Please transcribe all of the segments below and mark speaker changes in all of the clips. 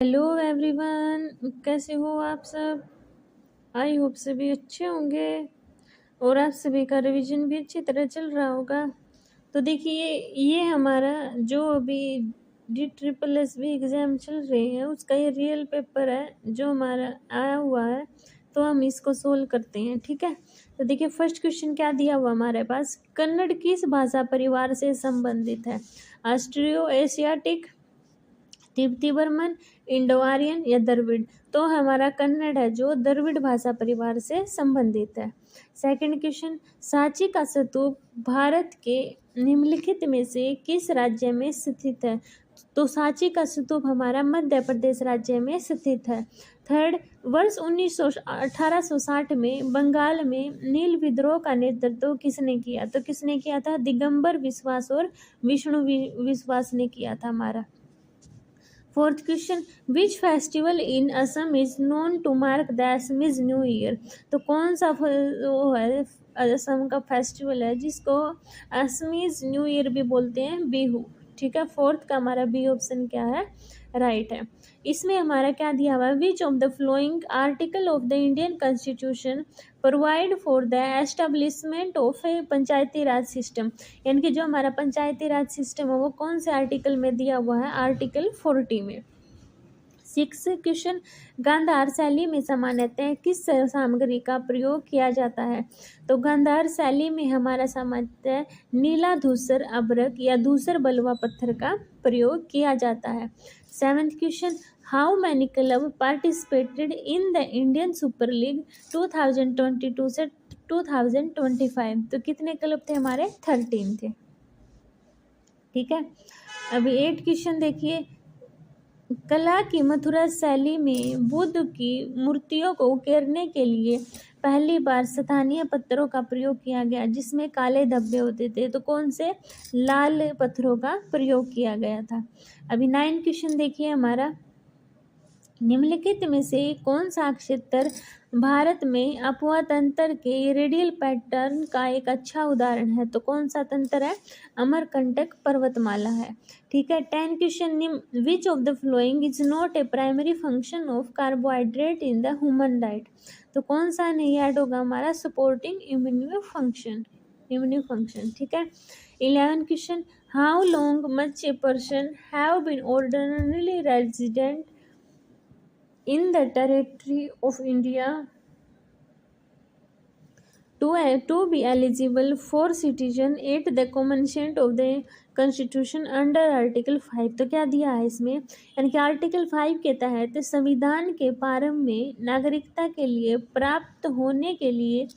Speaker 1: Hello everyone, कैसे हो आप सब। आई होप सभी अच्छे होंगे और आप सभी का रिवीजन भी अच्छी तरह चल रहा होगा। तो देखिए, ये हमारा जो अभी DSSB एग्ज़ाम चल रहे हैं उसका ये रियल पेपर है जो हमारा आया हुआ है। तो हम इसको सोल्व करते हैं, ठीक है। तो देखिए, फर्स्ट क्वेश्चन क्या दिया हुआ हमारे पास। कन्नड़ किस भाषा परिवार से संबंधित है। ऑस्ट्रियो एशियाटिक, तिब्बती बर्मन, इंडो आर्यन या द्रविड़। तो हमारा कन्नड़ है जो द्रविड़ भाषा परिवार से संबंधित है। सेकंड क्वेश्चन, सांची का स्तूप भारत के निम्नलिखित में से किस राज्य में स्थित है। तो सांची का स्तूप हमारा मध्य प्रदेश राज्य में स्थित है। थर्ड, वर्ष 1860 में बंगाल में नील विद्रोह का नेतृत्व किसने किया। तो किसने किया था, दिगंबर विश्वास और विष्णु विश्वास ने किया था हमारा। Fourth question, which festival in Assam is known to mark the Assamese new year. तो कौन सा वो है असम का फेस्टिवल है जिसको असमीज न्यू ईयर भी बोलते हैं, बिहू। ठीक है, फोर्थ का हमारा बी ऑप्शन क्या है, राइट है। इसमें हमारा क्या दिया हुआ है, which of the flowing article of the Indian constitution provide for the establishment of A Panchayati Raj system. यानी कि जो हमारा पंचायती राज सिस्टम है वो कौन से आर्टिकल में दिया हुआ है, आर्टिकल 40 में। सिक्स क्वेश्चन, गांधार शैली में सामान्यतः किस सामग्री का प्रयोग किया जाता है। तो गांधार शैली में हमारा सामान्यतः नीला धूसर अभ्रक या धूसर बलुआ पत्थर का प्रयोग किया जाता है। Seventh question, how many club participated in the Indian super league 2022 से 2025। तो कितने क्लब थे हमारे, 13 थे। ठीक है, अभी 8 क्वेश्चन देखिए, कला की मथुरा शैली में बुद्ध की मूर्तियों को उकेरने के लिए पहली बार स्थानीय पत्थरों का प्रयोग किया गया जिसमें काले धब्बे होते थे। तो कौन से, लाल पत्थरों का प्रयोग किया गया था। अभी 9 क्वेश्चन देखिए हमारा, निम्नलिखित में से कौन सा क्षेत्र भारत में अपवा तंत्र के रेडियल पैटर्न का एक अच्छा उदाहरण है। तो कौन सा तंत्र है, अमरकंटक पर्वतमाला है। ठीक है, 10 question, which of the following is not a primary function of carbohydrate in the human diet. तो कौन सा नहीं ऐड होगा हमारा, सपोर्टिंग इम्यून फंक्शन। ठीक है, 11 question, how long much a person have been ordinarily resident in the territory of India to be eligible for citizen at the commencement of the constitution under article 5। तो क्या दिया है इसमें, यानी कि article 5 के तहत संविधान के प्रारंभ में नागरिकता के लिए प्राप्त होने के लिए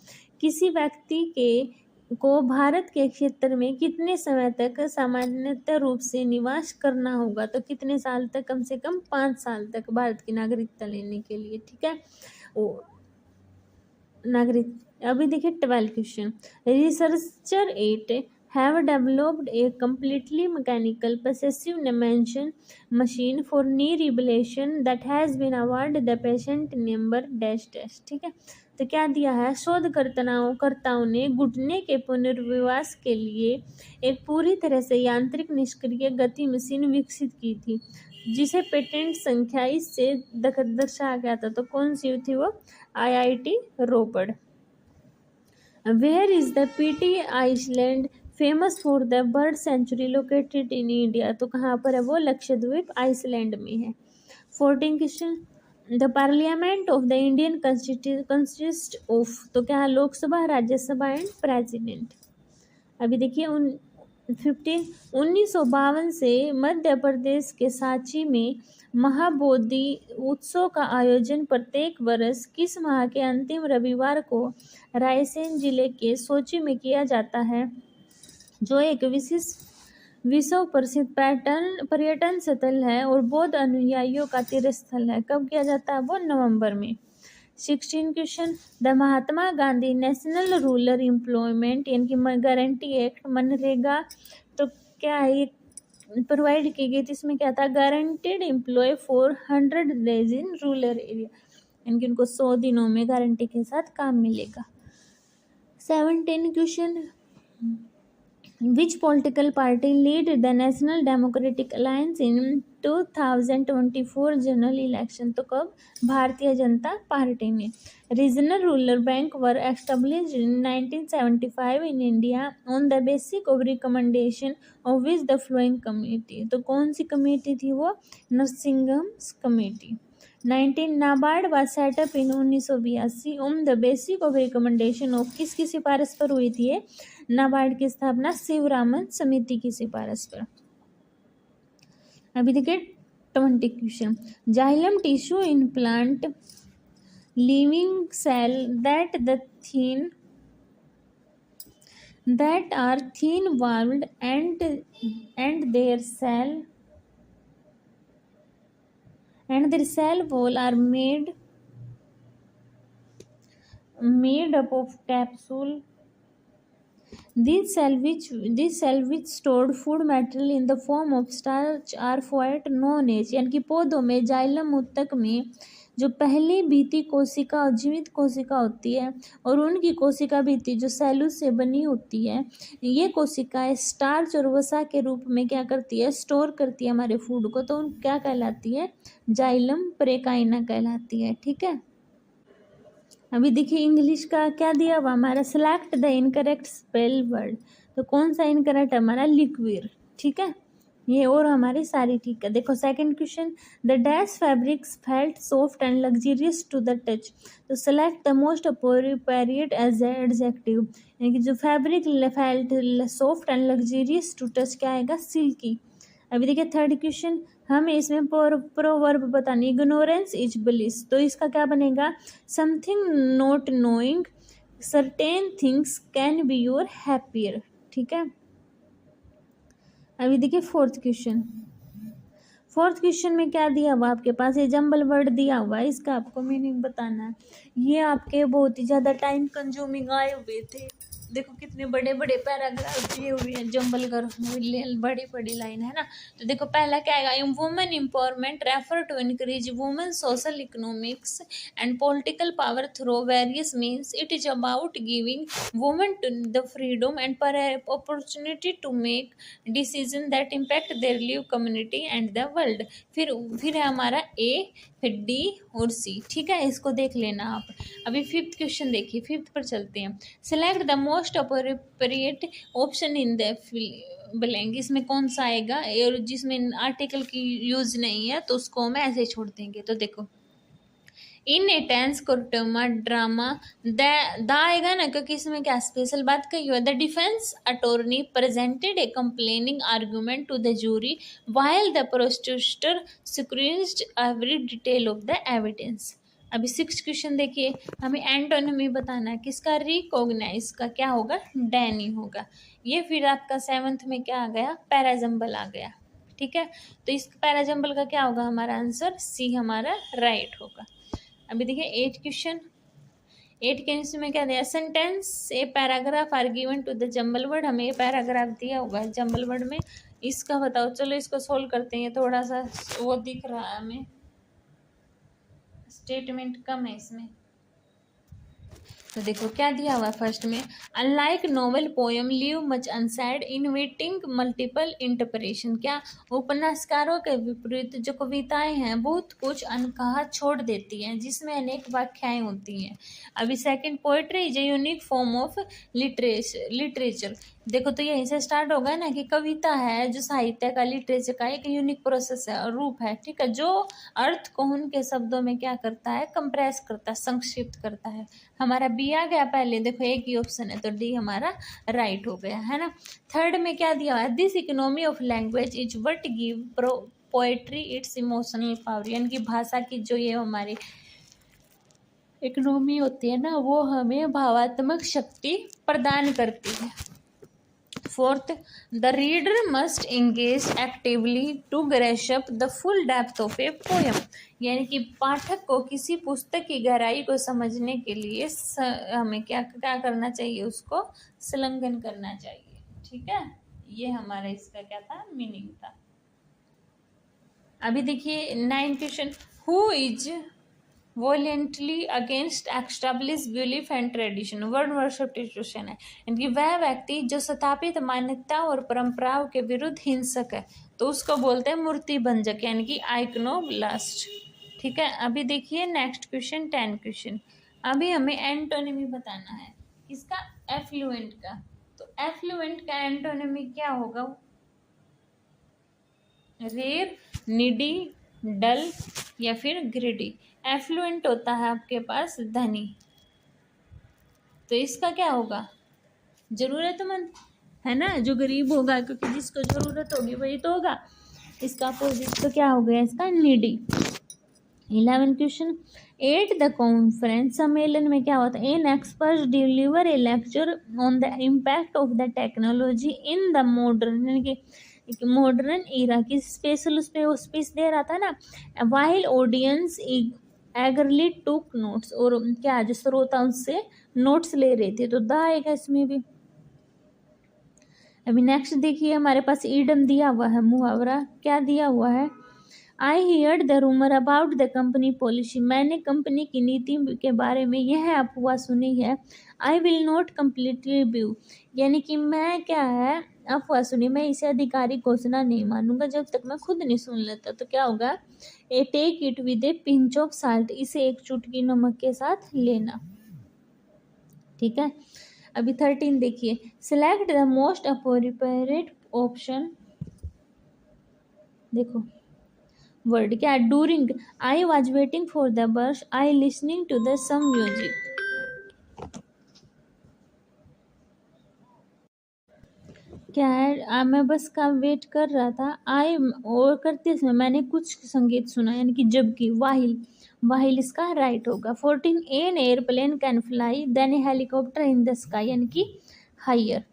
Speaker 1: किसी व्यक्ति के को भारत के क्षेत्र में कितने समय तक सामान्यतः रूप से निवास करना होगा। तो कितने साल तक, कम से कम 5 साल तक भारत की नागरिकता लेने के लिए। ठीक है, वो नागरिक। अभी देखिए 12 question, researcher 8 have developed a completely mechanical precision dimension machine for knee reblation that has been awarded the patient number dash dash। ठीक है, तो क्या दिया है, शोधकर्ताओं ने घुटने के पुनर्विकास के लिए एक पूरी तरह से यांत्रिक निष्क्रिय गति मशीन विकसित की थी जिसे पेटेंट संख्या इससे दर्शाया गया था। तो कौन सी थी वो, IIT Ropar. Where is the PT island famous for the bird sanctuary located in India. तो कहाँ पर है वो, लक्षद्वीप आइसलैंड में है। 14 question, the parliament of the Indian consist of. तो क्या है, लोकसभा, राज्यसभा एंड प्रेसिडेंट। अभी देखिए 15, 1952 से मध्य प्रदेश के सांची में महाबोधि उत्सव का आयोजन प्रत्येक वर्ष किस माह के अंतिम रविवार को रायसेन जिले के सोची में किया जाता है, जो एक विश्व प्रसिद्ध पर्यटन स्थल है और बौद्ध अनुयायियों का तीर्थ स्थल है। कब किया जाता है वो, नवंबर में। 16 question, the Mahatma Gandhi national rural employment यानी कि गारंटी एक्ट, मनरेगा, तो क्या है ये प्रोवाइड की गई थी। इसमें क्या था, guaranteed employ for 100 days in rural area, यानी कि उनको 100 दिनों में गारंटी के साथ काम मिलेगा। 17 question, which political party lead the national democratic alliance in 2024 general election? तो कब? भारतीय जनता पार्टी ने। Regional rural bank were established in 1975 in India on the basic of recommendation of which the flowing committee? तो कौन सी committee थी वो? Narasimham's committee. 19 NABARD was set up in 1982 on the basic of recommendation of, किसकी सिफारिश पर हुई थी ये? नाबार्ड की स्थापना शिवरामन समिति की सिफारिश पर। अभी देखिए 20 question. Xylem tissue in plant living cell that are thin walled and their cell wall are made up of capsule. These cell which stored food material in the form of starch are what known as, यानी कि पौधों में xylem ऊतक में जो पहली भित्ति कोशिका और जीवित कोशिका होती है और उनकी कोशिका भित्ति जो सेलुलोज से बनी होती है, ये कोशिकाएं स्टार्च और वसा के रूप में क्या करती है? स्टोर करती है हमारे फूड को। तो क्या कहलाती है? जाइलम प्रेकाइना कहलाती है। ठीक है। अभी देखिए इंग्लिश का क्या दिया हुआ हमारा? Select the incorrect spell word. तो कौन सा इनकरेक्ट हमारा? लिक्विड। ठीक है, ये और हमारी सारी ठीक है। देखो second question, the dash fabrics felt soft and luxurious to the touch. तो select the most appropriate as adjective, यानी कि जो fabric felt soft and luxurious to touch क्या आएगा? सिल्की। अभी देखिए थर्ड क्वेश्चन, हमें इसमें प्रोवर्ब बतानी, इग्नोरेंस इज ब्लिस। तो इसका क्या बनेगा? Something not knowing certain things can be your happier. ठीक है। अभी देखिए फोर्थ क्वेश्चन में क्या दिया हुआ आपके पास? ये जंबल वर्ड दिया हुआ है, इसका आपको मीनिंग बताना है। ये आपके बहुत ही ज़्यादा टाइम कंज्यूमिंग आए हुए थे। देखो कितने बड़े बड़े पैराग्राफ दिए हुए हैं, जंबल कर बड़ी बड़ी लाइन है ना। तो देखो पहला क्या आएगा? Women empowerment refer to increase women social economics and political power through various means. It is about giving women to the freedom and opportunity to make decision that impact their live community and the world. फिर है हमारा ए, फिर D और सी। ठीक है, इसको देख लेना आप। अभी फिफ्थ क्वेश्चन देखिए, फिफ्थ पर चलते हैं। Select the most appropriate option in the blank. इसमें कौन सा आएगा? और जिसमें आर्टिकल की यूज नहीं है तो उसको हम ऐसे छोड़ देंगे। तो देखो इन ए टेंस कोर्टमा ड्रामा द आएगा ना, क्योंकि इसमें क्या स्पेशल बात कही हुई है। The defence attorney presented a complaining argument to the jury while the prosecutor scrutinized every detail of the evidence. अभी सिक्स क्वेश्चन देखिए, हमें एंटोनिमी बताना है किसका? रिकॉग्नाइज का क्या होगा? डैनी होगा ये। फिर आपका सेवंथ में क्या आ गया? पैराजम्बल आ गया। ठीक है, तो इस पैराजम्बल का क्या होगा? हमारा आंसर सी हमारा राइट होगा। अभी देखिए एट क्वेश्चन में क्या दिया? Sentence a paragraph are given to the jumble word. हमें ये पैराग्राफ दिया हुआ है जंबल वर्ड में, इसका बताओ। चलो इसको सोल्व करते हैं। थोड़ा सा वो दिख रहा है हमें, स्टेटमेंट कम है इसमें। तो देखो क्या दिया हुआ है फर्स्ट में, unlike novel poem leave much unsaid inviting multiple interpretation. क्या? उपन्यासकारों के विपरीत जो कविताएं हैं बहुत कुछ अनकहा छोड़ देती हैं, जिसमें अनेक व्याख्याएं होती हैं। अभी second, poetry is a unique form of literature. देखो तो यहीं से स्टार्ट होगा ना कि कविता है जो साहित्य का, लिटरेचर का एक यूनिक प्रोसेस है और रूप है। ठीक है, जो अर्थ को उनके शब्दों में क्या करता है? कंप्रेस करता है, संक्षिप्त करता है। हमारा बी आ गया पहले, देखो एक ही ऑप्शन है तो डी हमारा राइट हो गया है ना। थर्ड में क्या दिया हुआ है? This economy of language is what give poetry it's emotional power. यानी कि भाषा की जो ये हमारी इकोनॉमी होती है ना, वो हमें भावात्मक शक्ति प्रदान करती है। Fourth, the reader must engage actively to grasp the full depth of a poem. यानी कि पाठक को किसी पुस्तक की गहराई को समझने के लिए हमें क्या करना चाहिए? उसको संलग्न करना चाहिए। ठीक है, ये हमारा इसका क्या था? मीनिंग था। अभी देखिए 9 question, who is voluntarily against establish belief and tradition, word substitution है, यानी वह व्यक्ति जो स्थापित मान्यता और परंपराओं के विरुद्ध हिंसक है, तो उसको बोलते हैं मूर्ति भंजक यानी कि आइकनोब्लास्ट। ठीक है, अभी देखिए नेक्स्ट क्वेश्चन 10 क्वेश्चन। अभी हमें एंटोनिमी बताना है किसका, एफ्लुएंट का। तो एफ्लुएंट का एंटोनिमी क्या होगा, रेयर, नीडी, डल या फिर ग्रिडी। एफ्लुएंट होता है आपके पास धनी, तो इसका क्या होगा, जरूरतमंद है ना, जो गरीब होगा, क्योंकि जिसको जरूरत होगी वही तो होगा। इसका अपोजिट तो क्या हो गया इसका, needy. 11 question. At the conference, सम्मेलन में क्या होता है, an expert deliver A lecture on the impact of the technology in the modern, यानी कि मॉडर्न ईरा की स्पेशल उस पर वो स्पीच दे रहा था ना, वाइल ऑडियंस एगरली टुक नोट्स, और क्या जो श्रोता उससे नोट्स ले रहे थे, तो द आएगा इसमें भी। अभी नेक्स्ट देखिए हमारे पास ईडम दिया हुआ है, मुहावरा क्या दिया हुआ है, आई heard the rumour about the company policy, मैंने कंपनी की नीति के बारे में यह अफवाह सुनी है। I will not completely view, यानी कि मैं क्या है, अफवाह सुनी, मैं इसे आधिकारिक घोषणा नहीं मानूंगा जब तक मैं खुद नहीं सुन लेता। तो क्या होगा, a take it with a pinch of salt, इसे एक चुटकी नमक के साथ लेना। ठीक है, अभी 13 देखिए, select the most appropriate option. देखो वर्ड क्या, during, I was waiting for the bus, I listening to the some music. क्या है, मैं बस का वेट कर रहा था, आई और करते समय मैंने कुछ संगीत सुना, यानी कि जबकि, वाहिल, वाहिल इसका राइट होगा। 14 an airplane can fly then a helicopter in the sky, यानी कि higher.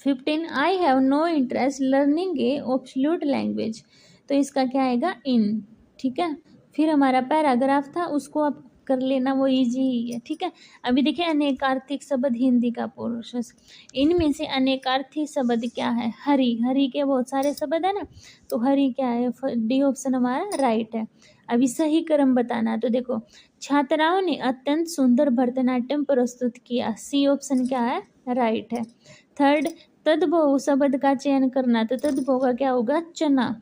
Speaker 1: 15 I have no interest learning a obsolete language, तो इसका क्या आएगा, इन। ठीक है, फिर हमारा पैराग्राफ था, उसको आप कर लेना, वो इजी ही है। ठीक है, अभी देखिए अनेकार्थिक शब्द हिंदी का प्रोसेस, इनमें से अनेकार्थी शब्द क्या है, हरी, हरी के बहुत सारे शब्द है ना, तो हरी क्या है, डी ऑप्शन हमारा राइट है। अभी सही क्रम बताना, तो देखो छात्राओं ने अत्यंत सुंदर भरतनाट्यम प्रस्तुत किया, सी ऑप्शन क्या है, राइट है। थर्ड, तद्भव शब्द का चयन करना, तो तद्भव का क्या होगा, चना।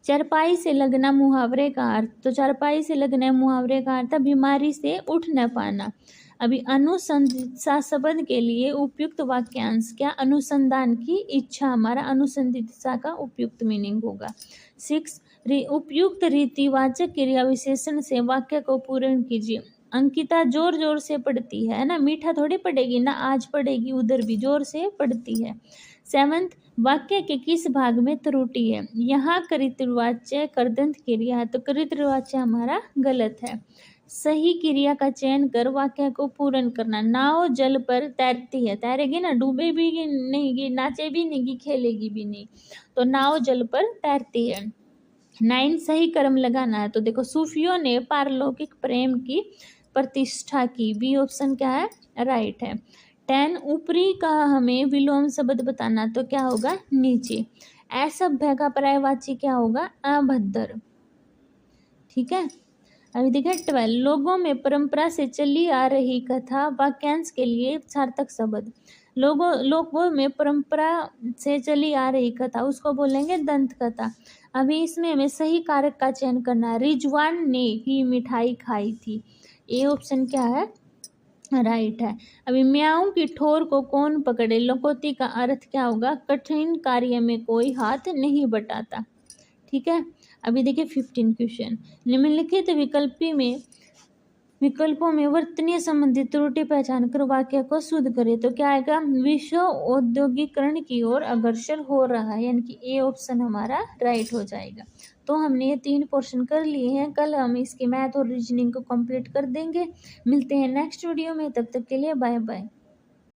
Speaker 1: चारपाई से लगना मुहावरे का अर्थ, तो चारपाई से लगना मुहावरे का अर्थ बीमारी से उठ न पाना। अभी अनुसंधित्सा शब्द के लिए उपयुक्त वाक्यांश क्या, अनुसंधान की इच्छा, हमारा अनुसंधित्सा का उपयुक्त मीनिंग होगा। 6, उपयुक्त रीतिवाचक क्रिया विशेषण से वाक्य को पूर्ण कीजिए। अंकिता जोर जोर से पढ़ती है ना, मीठा थोड़ी पढ़ेगी ना, आज पढ़ेगी, उधर भी जोर से पढ़ती है। 7, वाक्य के किस भाग में त्रुटि है, यहाँ कृतवाच्य कर्दंत क्रिया है, तो कृतवाच्य हमारा गलत है। सही क्रिया का चयन कर वाक्य को पूर्ण करना, नाव जल पर तैरती है, तैरेगी ना, डूबे भी नहीं, नाचे भी नहीं, खेलेगी भी नहीं, तो नाव जल पर तैरती है। 9, सही क्रम लगाना है, तो देखो सूफियों ने पारलौकिक प्रेम की प्रतिष्ठा की, बी ऑप्शन क्या है, राइट है। 10, ऊपरी का हमें विलोम शब्द बताना, तो क्या होगा, नीचे। असभ्य का पर्यायवाची क्या होगा, अभद्र। ठीक है, अभी देखिए 12, लोगों में परंपरा से चली आ रही कथा वाक्यांश के लिए सार्थक शब्द। लोगों में परंपरा से चली आ रही कथा, उसको बोलेंगे दंत कथा। अभी इसमें हमें सही कारक का चयन करना है, रिजवान ने ही मिठाई खाई थी, ए ऑप्शन क्या है, राइट है। अभी म्याऊं की ठोर को कौन पकड़े, लोकोक्ति का अर्थ क्या होगा, कठिन कार्य में कोई हाथ नहीं बटाता। ठीक है, अभी देखिए 15 क्वेश्चन, निम्नलिखित विकल्पों में वर्तनीय संबंधित त्रुटि पहचान कर वाक्य को शुद्ध करें, तो क्या आएगा, विश्व औद्योगिकरण की ओर अग्रसर हो रहा है, यानी कि ए ऑप्शन हमारा राइट हो जाएगा। तो हमने ये 3 पोर्शन कर लिए हैं, कल हम इसकी मैथ और रीजनिंग को कंप्लीट कर देंगे। मिलते हैं नेक्स्ट वीडियो में, तब तक के लिए बाय बाय।